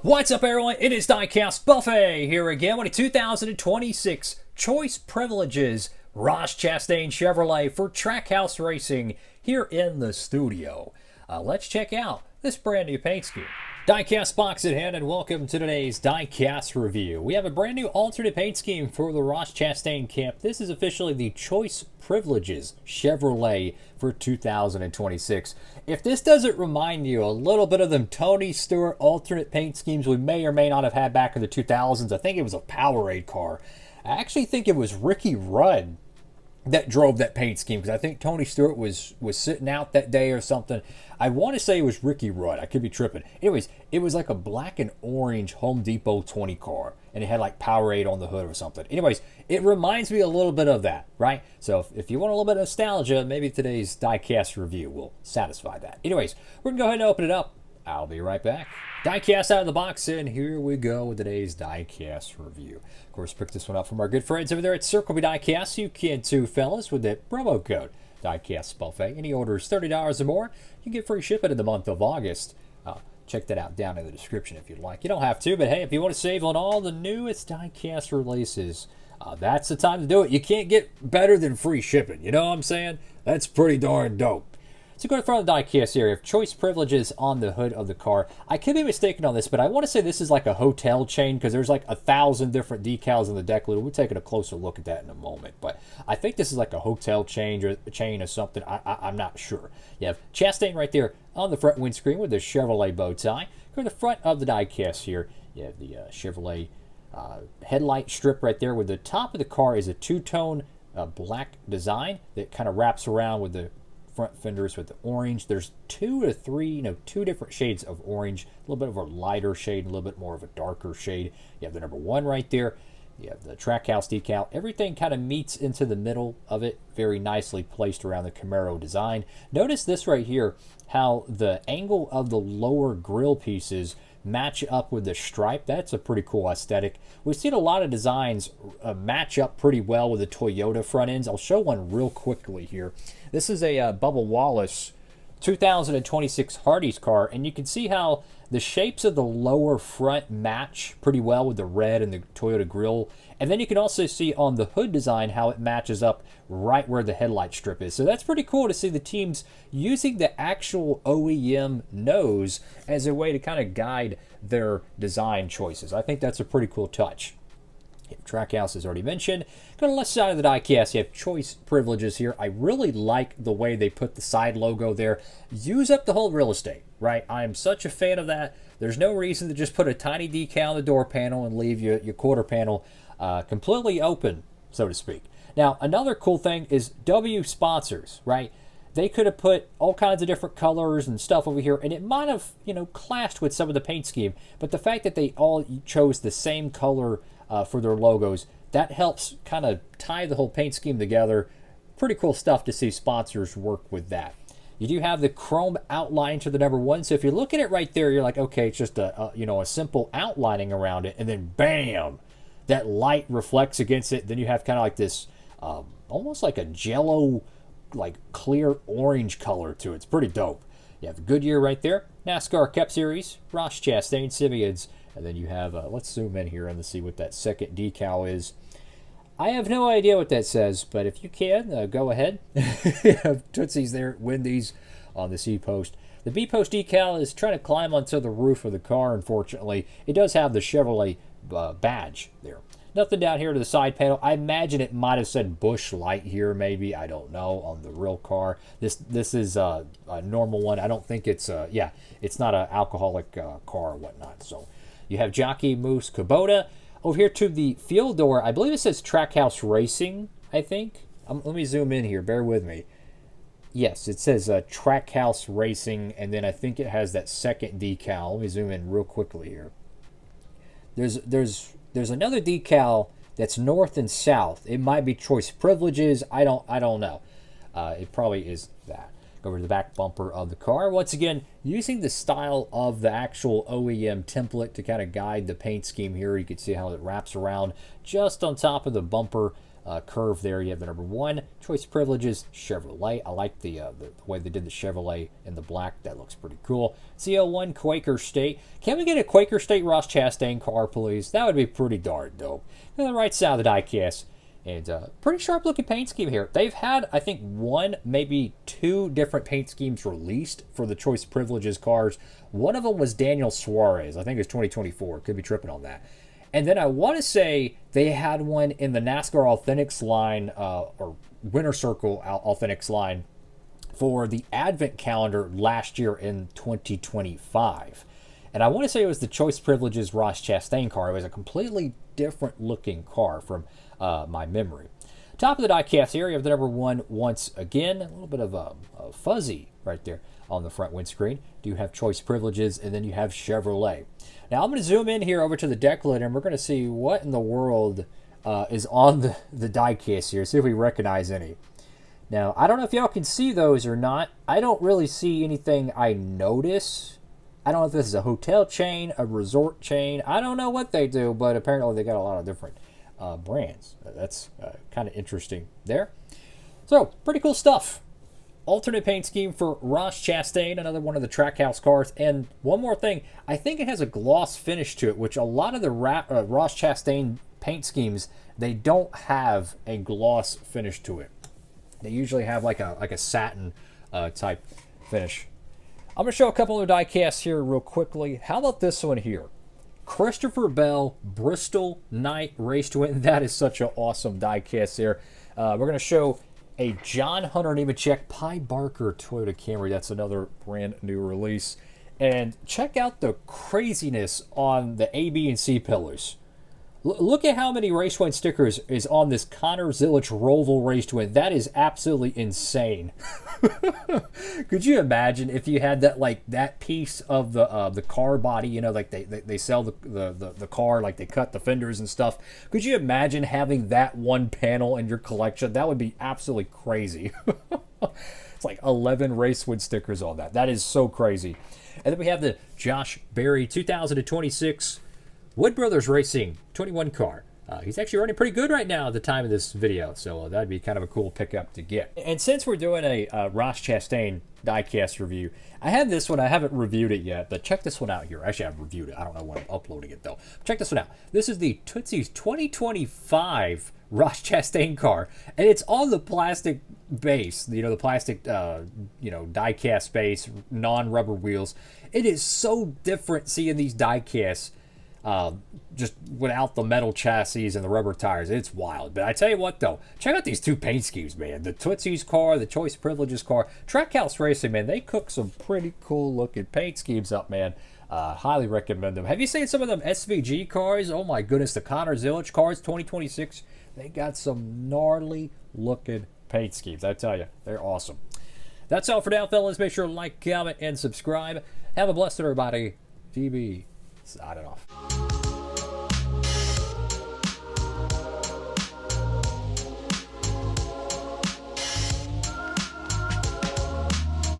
What's up, everyone? It is Diecastbuffet here again with a 2026 Choice Privileges Ross Chastain Chevrolet for Trackhouse Racing here in the studio. Let's check out this brand new paint scheme. Diecast box at hand, and welcome to today's Diecast review. We have a brand new alternate paint scheme for the Ross Chastain camp. This is officially the Choice Privileges Chevrolet for 2026. If this doesn't remind you a little bit of them Tony Stewart alternate paint schemes we may or may not have had back in the 2000s, I think it was a Powerade car. I actually think it was Ricky Rudd that drove that paint scheme, because I think Tony Stewart was sitting out that day or something. I want to say it was Ricky Rudd. I could be tripping. Anyways, it was like a black and orange Home Depot 20 car, and it had like Powerade on the hood or something. Anyways, it reminds me a little bit of that, right? So if you want a little bit of nostalgia, maybe today's Diecast review will satisfy that. Anyways, we're going to go ahead and open it up. I'll be right back. Diecast out of the box, and here we go with today's Diecast review. Of course, pick this one up from our good friends over there at Circle B Diecast. You can too, fellas, with that promo code Diecastbuffet. Any orders $30 or more, you get free shipping in the month of August. Check that out down in the description if you'd like. You don't have to, but hey, if you want to save on all the newest Diecast releases, that's the time to do it. You can't get better than free shipping. You know what I'm saying? That's pretty darn dope. So go to the front of the Diecast area. Choice Privileges on the hood of the car. I could be mistaken on this, but I want to say this is like a hotel chain, because there's like 1,000 different decals in the deck lid. We're taking a closer look at that in a moment, but I think this is like a hotel chain or something. I'm not sure. You have Chastain right there on the front windscreen with the Chevrolet bow tie. Go to the front of the Diecast here. You have the Chevrolet headlight strip right there, with the top of the car is a two-tone black design that kind of wraps around with the front fenders with the orange. There's two different shades of orange, a little bit of a lighter shade, a little bit more of a darker shade. You have the number 1 right there. You have the Trackhouse decal. Everything kind of meets into the middle of it, very nicely placed around the Camaro design. Notice this right here, how the angle of the lower grille pieces match up with the stripe. That's a pretty cool aesthetic. We've seen a lot of designs match up pretty well with the Toyota front ends. I'll show one real quickly here. This is a Bubba Wallace 2026 Hardee's car, and you can see how the shapes of the lower front match pretty well with the red and the Toyota grille. And then you can also see on the hood design how it matches up right where the headlight strip is. So that's pretty cool to see the teams using the actual OEM nose as a way to kind of guide their design choices. I think that's a pretty cool touch. Trackhouse is already mentioned. Go to the left side of the Diecast, you have Choice Privileges here. I really like the way they put the side logo there. Use up the whole real estate, right? I am such a fan of that. There's no reason to just put a tiny decal on the door panel and leave your quarter panel completely open, so to speak. Now, another cool thing is W sponsors, right? They could have put all kinds of different colors and stuff over here, and it might have, clashed with some of the paint scheme. But the fact that they all chose the same color for their logos, that helps kind of tie the whole paint scheme together. Pretty cool stuff to see sponsors work with that. You do have the chrome outline to the number 1. So if you look at it right there, you're like, okay, it's just a simple outlining around it, and then bam, that light reflects against it. Then you have kind of like this almost like a jello, like clear orange color to it. It's pretty dope. You have Goodyear right there, NASCAR Cup Series, Ross Chastain Simeons, and then you have, let's zoom in here and see what that second decal is. I have no idea what that says, but if you can, go ahead. You have Tootsies there, Wendy's on the C post. The B post decal is trying to climb onto the roof of the car, unfortunately. It does have the Chevrolet badge there. Nothing down here to the side panel. I imagine it might have said Busch Light here, maybe. I don't know, on the real car. This is a normal one. I don't think it's, it's not an alcoholic car or whatnot. So you have Jockey Moose Kubota. Over here to the field door, I believe it says Trackhouse Racing, I think. Let me zoom in here. Bear with me. Yes, it says Trackhouse Racing, and then I think it has that second decal. Let me zoom in real quickly here. There's another decal that's north and south. It might be Choice Privileges. I don't know. It probably is that. Go over to the back bumper of the car. Once again, using the style of the actual OEM template to kind of guide the paint scheme here. You can see how it wraps around just on top of the bumper curve there. You have the number 1, Choice Privileges, Chevrolet. I like the way they did the Chevrolet in the black. That looks pretty cool. CO1, Quaker State. Can we get a Quaker State Ross Chastain car, please? That would be pretty darn dope. On the right side of the diecast. And pretty sharp looking paint scheme here. They've had, I think, 1, maybe 2 different paint schemes released for the Choice Privileges cars. One of them was Daniel Suarez. I think it was 2024. Could be tripping on that. And then I want to say they had one in the NASCAR Authentics line, or Winter Circle Authentics line, for the Advent calendar last year in 2025. And I want to say it was the Choice Privileges Ross Chastain car. It was a completely different looking car from my memory. Top of the diecast area of the number 1 once again. A little bit of a fuzzy right there on the front windscreen. Do have Choice Privileges, and then you have Chevrolet. Now I'm going to zoom in here over to the deck lid, and we're going to see what in the world is on the diecast here. See if we recognize any. Now, I don't know if y'all can see those or not. I don't really see anything I notice. I don't know if this is a hotel chain, a resort chain. I don't know what they do, but apparently they got a lot of different brands. That's kind of interesting there. So, pretty cool stuff. Alternate paint scheme for Ross Chastain, another one of the Trackhouse cars. And one more thing, I think it has a gloss finish to it, which a lot of the Ross Chastain paint schemes, they don't have a gloss finish to it. They usually have like a satin type finish. I'm going to show a couple of diecasts here real quickly. How about this one here? Christopher Bell, Bristol Night Race to Win. That is such an awesome diecast there. We're going to show a John Hunter Nemechek Pi Barker Toyota Camry. That's another brand new release. And check out the craziness on the A, B, and C pillars. Look at how many Race Win stickers is on this Connor Zilich Roval Race to Win. That is absolutely insane. Could you imagine if you had that, like, that piece of the car body, you know, like they sell the car, like they cut the fenders and stuff. Could you imagine having that one panel in your collection? That would be absolutely crazy. It's like 11 Race Win stickers on that. That is so crazy. And then we have the Josh Berry 2026 Wood Brothers Racing 21 car. He's actually running pretty good right now at the time of this video, so that'd be kind of a cool pickup to get. And since we're doing a Ross Chastain diecast review, I had this one. I haven't reviewed it yet, but check this one out here. Actually, I've reviewed it. I don't know when I'm uploading it, though. Check this one out. This is the Tootsie's 2025 Ross Chastain car, and it's on the plastic base, you know, the plastic, diecast base, non-rubber wheels. It is so different seeing these diecasts just without the metal chassis and the rubber tires. It's wild. But I tell you what, though, check out these 2 paint schemes, man. The Tootsie's car, the Choice Privileges car. Trackhouse Racing, man, they cook some pretty cool looking paint schemes up, man. Highly recommend them. Have you seen some of them SVG cars? Oh my goodness, the Connor Zilich cars 2026. They got some gnarly looking paint schemes. I tell you, they're awesome. That's all for now, fellas. Make sure to like, comment, and subscribe. Have a blessed everybody. GB signing off.